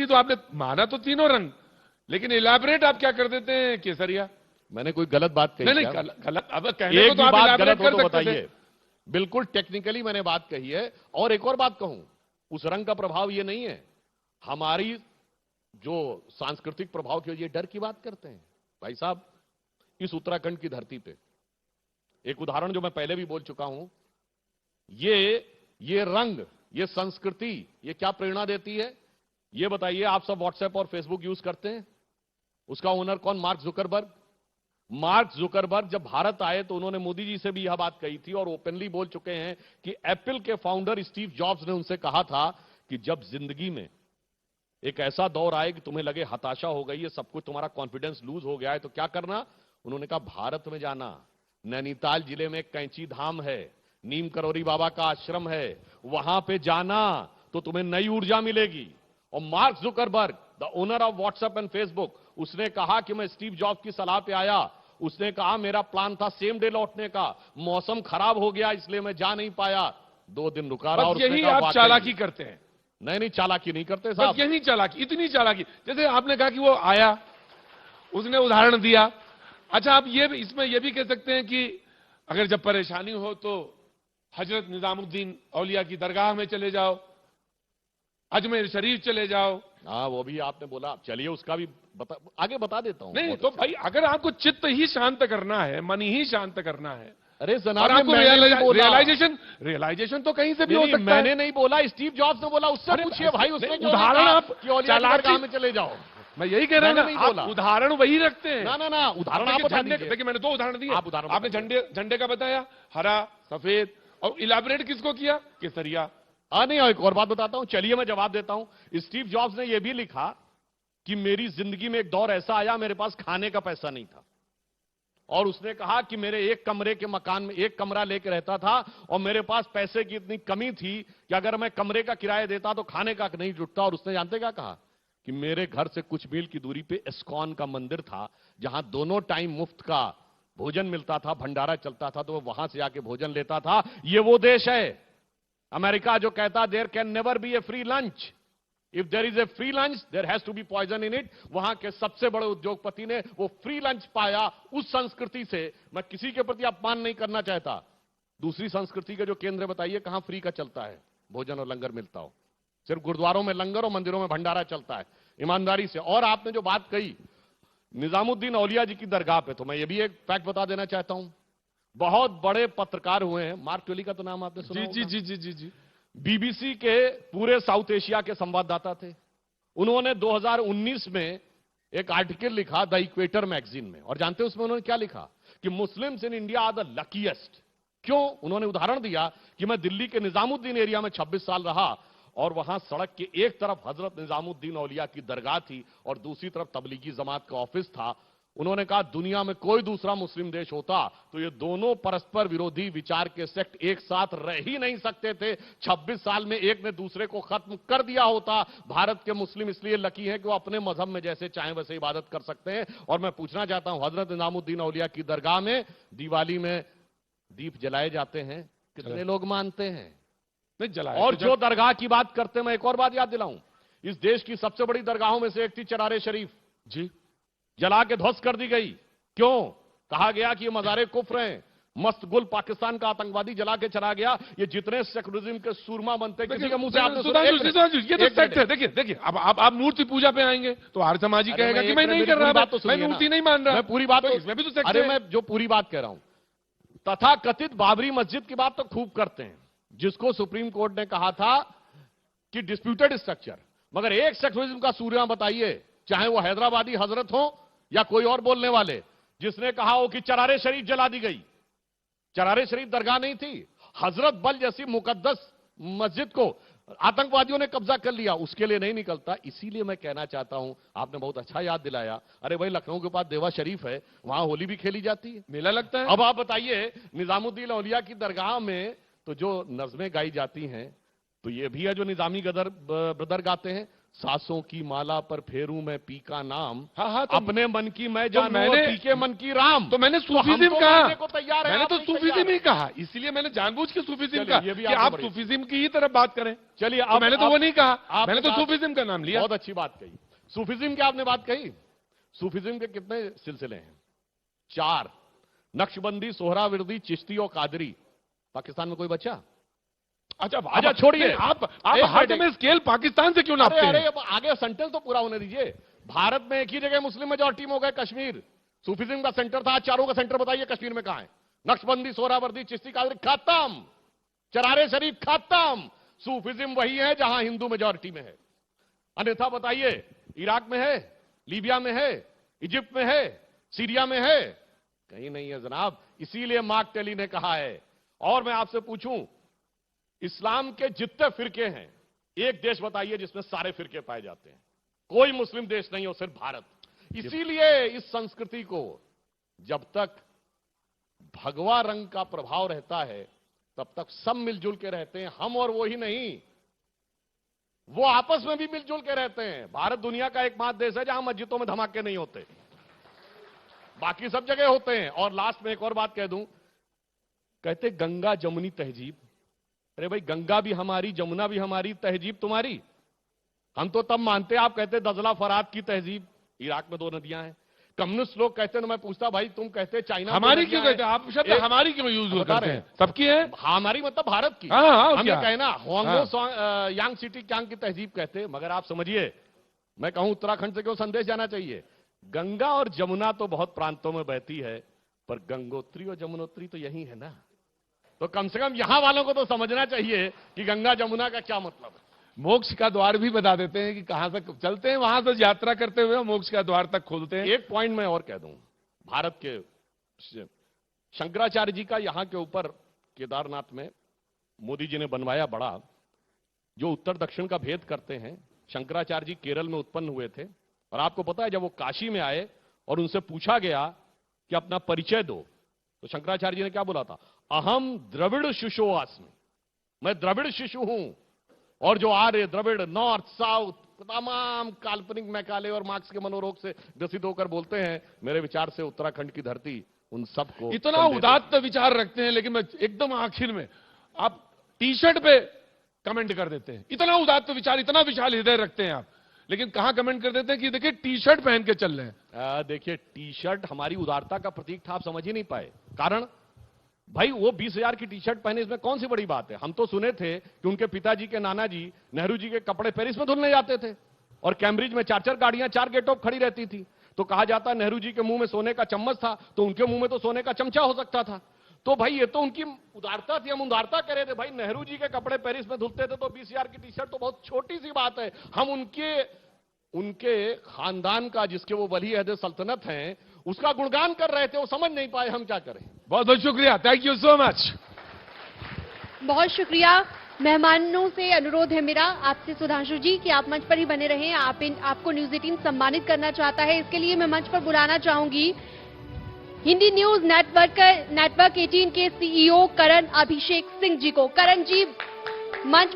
तो आपने माना तो तीनों रंग, लेकिन इलैबोरेट आप क्या कर देते हैं केसरिया? मैंने कोई गलत बात कही? नहीं क्या? गलत, अब कहने एक को तो भी आप बात इलैबोरेट गलत हो कर तो सकते थे। बताइए। बिल्कुल टेक्निकली मैंने बात कही है। और एक और बात कहूं, उस रंग का प्रभाव ये नहीं है, हमारी जो सांस्कृतिक प्रभाव की ये डर की बात करते हैं। भाई साहब, इस उत्तराखंड की धरती पे एक उदाहरण जो मैं पहले भी बोल चुका हूं, ये रंग, ये संस्कृति, ये क्या प्रेरणा देती है ये बताइए। आप सब व्हाट्सएप और फेसबुक यूज करते हैं, उसका ओनर कौन? Mark Zuckerberg. मार्क जुकरबर्ग जब भारत आए तो उन्होंने मोदी जी से भी यह बात कही थी और ओपनली बोल चुके हैं कि एप्पल के फाउंडर स्टीव जॉब्स ने उनसे कहा था कि जब जिंदगी में एक ऐसा दौर आए कि तुम्हें लगे हताशा हो गई है, सब कुछ तुम्हारा कॉन्फिडेंस लूज हो गया है, तो क्या करना? उन्होंने कहा भारत में जाना, नैनीताल जिले में कैंची धाम है, नीम करोरी बाबा का आश्रम है, वहां पे जाना तो तुम्हें नई ऊर्जा मिलेगी। और mark Zuckerberg, the owner of WhatsApp and Facebook, उसने कहा कि मैं स्टीव जॉब्स की सलाह पे आया, उसने कहा मेरा प्लान था सेम डे लौटने का, मौसम खराब हो गया इसलिए मैं जा नहीं पाया, 2 दिन रुका रहा। और यही आप चालाकी करते हैं। नहीं, चालाकी नहीं करते साहब। यही चालाकी, इतनी चालाकी। जैसे आपने कहा कि वो आया, उसने उदाहरण दिया। अच्छा, आप इसमें यह भी कह सकते हैं कि अगर जब परेशानी हो तो हजरत निजामुद्दीन औलिया की दरगाह में चले जाओ, अजमेर शरीफ चले जाओ। हाँ, वो भी आपने बोला, चलिए उसका भी आगे बता देता हूं। नहीं तो भाई, अगर आपको चित्त ही शांत करना है, मन ही शांत करना है, अरे जनाब, आपको रियलाइजेशन तो कहीं से भी हो सकता है। मैंने नहीं बोला, स्टीव जॉब्स ने बोला, उससे पूछिए भाई। उसने उदाहरण आप चालाकी में चले जाओ। मैं यही कह रहा हूं ना, उदाहरण वही रखते हैं। ना उदाहरण आप बता दीजिए। देखिए, मैंने 2 उदाहरण दिए। आपने झंडे का बताया, हरा, सफेद, और इलैबोरेट किसको किया? केसरिया। नहीं, एक और बात बताता हूं, चलिए मैं जवाब देता हूं। स्टीव जॉब्स ने यह भी लिखा कि मेरी जिंदगी में एक दौर ऐसा आया, मेरे पास खाने का पैसा नहीं था, और उसने कहा कि मेरे एक कमरे के मकान में एक कमरा लेकर रहता था, और मेरे पास पैसे की इतनी कमी थी कि अगर मैं कमरे का किराया देता तो खाने का नहीं जुटता। और उसने जानते क्या कहा? कि मेरे घर से कुछ मील की दूरी पे इस्कॉन का मंदिर था, जहां दोनों टाइम मुफ्त का भोजन मिलता था, भंडारा चलता था, तो वो वहां से आके भोजन लेता था। ये वो देश है अमेरिका जो कहता there can never be a free lunch, if there is a free lunch there has to be poison in it. वहां के सबसे बड़े उद्योगपति ने वो फ्री लंच पाया। उस संस्कृति से मैं किसी के प्रति अपमान नहीं करना चाहता। दूसरी संस्कृति के जो केंद्र बताइए कहां फ्री का चलता है भोजन और लंगर मिलता हो? सिर्फ गुरुद्वारों में लंगर और मंदिरों में भंडारा चलता है, ईमानदारी से। और आपने जो बात कही निजामुद्दीन औलिया जी की दरगाह पे, तो मैं ये भी एक फैक्ट बता देना चाहता हूं। बहुत बड़े पत्रकार हुए हैं, मार्क ट्वेली का तो नाम आपने सुना होगा? जी। बीबीसी के पूरे साउथ एशिया के संवाददाता थे। उन्होंने 2019 में एक आर्टिकल लिखा द इक्वेटर मैगजीन में, और जानते हैं उसमें उन्होंने क्या लिखा? कि Muslims in India are the luckiest. क्यों? उन्होंने उदाहरण दिया कि मैं दिल्ली के निजामुद्दीन एरिया में 26 साल रहा, और वहां सड़क के एक तरफ हजरत निजामुद्दीन औलिया की दरगाह थी और दूसरी तरफ तबलीगी जमात का ऑफिस था। उन्होंने कहा दुनिया में कोई दूसरा मुस्लिम देश होता तो ये दोनों परस्पर विरोधी विचार के सेक्ट एक साथ रह ही नहीं सकते थे। 26 साल में एक ने दूसरे को खत्म कर दिया होता। भारत के मुस्लिम इसलिए लकी हैं कि वो अपने मजहब में जैसे चाहें वैसे इबादत कर सकते हैं। और मैं पूछना चाहता हूं, हजरत निजामुद्दीन औलिया की दरगाह में दिवाली में दीप जलाए जाते हैं, कितने लोग मानते हैं? नहीं जलाए। और जो दरगाह की बात करते हैं, मैं एक और बात याद दिलाऊं, इस देश की सबसे बड़ी दरगाहों में से एक थी चरारे शरीफ जी, जला के ध्वस्त कर दी गई। क्यों? कहा गया कि ये मज़ारे कुफ्र हैं। मस्त गुल पाकिस्तान का आतंकवादी जला के चला गया। ये जितने सेकुलरिज्म के सूरमा बनते हैं, किसी के मुंह से आपने सुना? ये तो फैक्ट है। देखिए अब आप मूर्ति पूजा पे आएंगे तो हर समाजी कहेगा कि मैं नहीं कर रहा, मैं मूर्ति नहीं मान रहा। मैं पूरी बात, इसमें भी तो अरे मैं जो पूरी बात कह रहा हूं, तथा कथित बाबरी मस्जिद की बात तो खूब करते हैं, जिसको सुप्रीम कोर्ट ने कहा था कि डिस्प्यूटेड स्ट्रक्चर। मगर एक सेकुलरिज्म का सूर्या बताइए, चाहे वो हैदराबादी हजरत हो या कोई और बोलने वाले, जिसने कहा हो कि चरारे शरीफ जला दी गई। चरारे शरीफ दरगाह नहीं थी, हजरत बल जैसी मुकद्दस मस्जिद को आतंकवादियों ने कब्जा कर लिया, उसके लिए नहीं निकलता। इसीलिए मैं कहना चाहता हूं, आपने बहुत अच्छा याद दिलाया। अरे भाई, लखनऊ के पास देवा शरीफ है, वहां होली भी खेली जाती है, मेला लगता है। अब आप बताइए, निजामुद्दीन औलिया की दरगाह में तो जो नज़में गाई जाती हैं, तो ये भी है जो निजामी गदर ब्रदर गाते हैं। सांसों की माला पर फेरूं मैं पी का नाम। हाँ, तो अपने मन की मैं जानूं मैंने- और पी के मन की राम। तो मैंने तो हम सूफीज्म तो कहा, मानने को तैयार हैं, मैंने आप तो नहीं सूफीज्म तैयार ही हैं। कहा, इसलिए मैंने जानबूझ के सूफीज्म चलिए, कहा ये भी कि आगे आप बढ़िए। सूफीज्म की ही तरफ बात करें। चलिए तो मैंने तो वो नहीं कहा, मैंने तो बात- सूफीज्म का नाम लिया। बहुत अच्छी बात कही। सूफीज्म की आपने बात कही। सूफीज्म के कितने सिलसिले हैं? 4। नक्शबंदी, सोहरावर्दी, चिश्ती और कादरी। पाकिस्तान में कोई बच्चा? अच्छा छोड़िए। आप एक हाथ मिनट, में स्केल पाकिस्तान से क्यों नापते अरे हैं? अब आगे सेंटेंस तो पूरा होने दीजिए। भारत में एक ही जगह मुस्लिम मेजॉरिटी में हो गए, कश्मीर। सूफीज्म का सेंटर था, आज चारों का सेंटर बताइए कश्मीर में कहां है? नक्शबंदी, सोहरावर्दी, चिश्ती, कादरी खत्म। चरारे शरीफ खत्म। सूफीज्म वही है जहां हिंदू मेजॉरिटी में है। अन्यथा बताइए, इराक में है, लीबिया में है, इजिप्ट में है, सीरिया में है? कहीं नहीं है जनाब। इसीलिए मार्क टेली ने कहा है। और मैं आपसे पूछूं, इस्लाम के जितने फिरके हैं, एक देश बताइए जिसमें सारे फिरके पाए जाते हैं? कोई मुस्लिम देश नहीं हो, सिर्फ भारत। इसीलिए इस संस्कृति को जब तक भगवा रंग का प्रभाव रहता है तब तक सब मिलजुल के रहते हैं, हम और वो ही नहीं, वो आपस में भी मिलजुल के रहते हैं। भारत दुनिया का एकमात्र देश है जहां मस्जिदों में धमाके नहीं होते, बाकी सब जगह होते हैं। और लास्ट में एक और बात कह दूं, कहते गंगा जमुनी तहजीब। अरे भाई, गंगा भी हमारी, जमुना भी हमारी, तहजीब तुम्हारी। हम तो तब मानते, आप कहते दजला फरात की तहजीब। इराक में 2 नदियां हैं। कम्युनिस्ट लोग कहते, मैं पूछता भाई तुम कहते चाइना में हमारी 2 क्यों नदियां कहते हैं आप? शब्द एक- हमारी क्यों यूज बता करते रहे हैं? हैं। सबकी है। हमारी मतलब भारत की। हाँ, हम ये क्या? कहना होंगो यांग सिटी क्यांग की तहजीब कहते। मगर आप समझिए, मैं कहूं उत्तराखंड से क्यों संदेश जाना चाहिए? गंगा और जमुना तो बहुत प्रांतों में बहती है, पर गंगोत्री और जमुनोत्री तो यही है ना। तो कम से कम यहां वालों को तो समझना चाहिए कि गंगा जमुना का क्या मतलब है। मोक्ष का द्वार भी बता देते हैं कि कहां से चलते हैं, वहां से यात्रा करते हुए मोक्ष का द्वार तक खोलते हैं। एक पॉइंट मैं और कह दूं, भारत के शंकराचार्य जी का यहां के ऊपर केदारनाथ में मोदी जी ने बनवाया बड़ा, जो उत्तर दक्षिण का भेद करते हैं। शंकराचार्य जी केरल में उत्पन्न हुए थे, और आपको पता है जब वो काशी में आए और उनसे पूछा गया कि अपना परिचय दो, तो शंकराचार्य जी ने क्या बोला था? अहम द्रविड़ शिशु आस्मि, मैं द्रविड़ शिशु हूं। और जो आर्य द्रविड़, नॉर्थ साउथ, तमाम काल्पनिक मैकाले और मार्क्स के मनोरोग से ग्रसित होकर बोलते हैं, मेरे विचार से उत्तराखंड की धरती उन सबको इतना उदात्त विचार रखते हैं, लेकिन मैं एकदम आखिर में आप टी शर्ट पे कमेंट कर देते हैं। इतना उदात्त विचार, इतना विशाल हृदय रखते हैं आप, लेकिन कहां कमेंट कर देते हैं कि देखिए टी शर्ट पहन के चल रहे हैं। देखिए, टी शर्ट हमारी उदारता का प्रतीक था, आप समझ ही नहीं पाए। कारण भाई वो 20,000 की टी शर्ट पहने, इसमें कौन सी बड़ी बात है? हम तो सुने थे कि उनके पिताजी के नाना जी नेहरू जी के कपड़े पेरिस में धुलने जाते थे, और कैम्ब्रिज में 4-4 गाड़ियां 4 गेटों पर खड़ी रहती थी। तो कहा जाता नेहरू जी के मुंह में सोने का चम्मच था, तो उनके मुंह में तो सोने का चमचा हो सकता था। तो भाई ये तो उनकी उदारता थी, हम उदारता कह रहे थे। भाई नेहरू जी के कपड़े पेरिस में धुलते थे, तो 20,000 की टी शर्ट तो बहुत छोटी सी बात है। हम उनके खानदान का, जिसके वो वली अहद सल्तनत हैं, उसका गुणगान कर रहे थे, वो समझ नहीं पाए, हम क्या करें। बहुत बहुत शुक्रिया, थैंक यू सो मच। बहुत शुक्रिया। मेहमानों से अनुरोध है मेरा आपसे सुधांशु जी कि आप मंच पर ही बने रहें। आपको न्यूज 18 सम्मानित करना चाहता है, इसके लिए मैं मंच पर बुलाना चाहूंगी हिंदी न्यूज नेटवर्क 18 के सीईओ करण अभिषेक सिंह जी को। करण जी, मंच